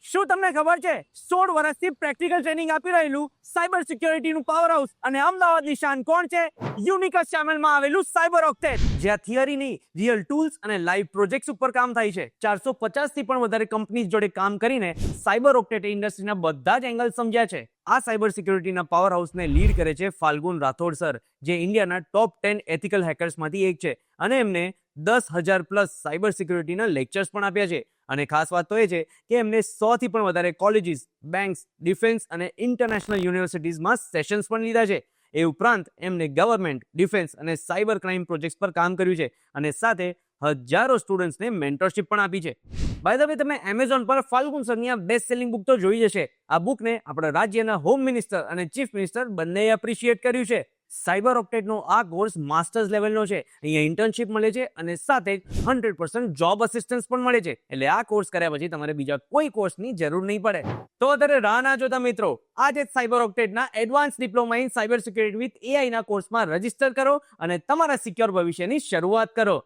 શું તમને ખબર છે 16 વર્ષથી પ્રેક્ટિકલ ટ્રેનિંગ આપી રહેલું સાયબર સિક્યોરિટીનું પાવર હાઉસ અને અમદાવાદની શાન કોણ છે? યુનિકસ ચેનલમાં આવેલું સાયબર ઓક્ટેટ, જ્યાં થિયરીની રિયલ ટૂલ્સ અને લાઈવ પ્રોજેક્ટ્સ ઉપર કામ થાય છે. 450 થી પણ વધારે કંપનીઝ જોડે કામ કરીને સાયબર ઓક્ટેટ ઇન્ડસ્ટ્રીના બધા જ એંગલ સમજ્યા છે. આ સાયબર સિક્યોરિટીના પાવર હાઉસને લીડ કરે છે ફાલ્ગુન રાઠોડ સર, જે ઇન્ડિયાના ટોપ 10 એથિકલ હેકર્સમાંથી એક છે અને એમને 10,000 પ્લસ સાયબર સિક્યોરિટીના લેક્ચર્સ પણ આપ્યા છે. અને ખાસ વાત તો એ છે કે એમને 100 થી પણ વધારે કોલેજીસ, બેંક્સ, ડિફેન્સ અને ઇન્ટરનેશનલ યુનિવર્સિટીઝમાં સેશન્સ પણ લીધા છે. એ ઉપરાંત એમને ગવર્મેન્ટ, ડિફેન્સ અને સાયબર ક્રાઇમ પ્રોજેક્ટ્સ પર કામ કર્યું છે અને સાથે હજારો સ્ટુડન્ટ્સને મેન્ટરશિપ પણ આપી છે. બાય ધ વે, તમે એમેઝોન પર ફાલ્ગુન સરની આ બેસ્ટ સેલિંગ બુક તો જોઈ જશે. આ બુકને આપણા રાજ્યના હોમ મિનિસ્ટર અને ચીફ મિનિસ્ટર બંનેએ એપ્રિશિએટ કર્યું છે. સાયબર ઓક્ટેટનો આ કોર્સ માસ્ટર્સ લેવલનો છે. અહીંયા ઇન્ટર્નશિપ મળે છે અને સાથે 100% જોબ અસિસ્ટન્સ પણ મળે છે. એટલે આ કોર્સ કર્યા પછી તમારે બીજા કોઈ કોર્સની જરૂર નહીં પડે. તો અત્યારે રાહ ના જોતા મિત્રો, આજે જ સાયબર ઓક્ટેટના advance diploma in cyber security with AI ના કોર્સમાં રજીસ્ટર કરો અને તમારા સિક્યોર ભવિષ્યની શરૂઆત કરો.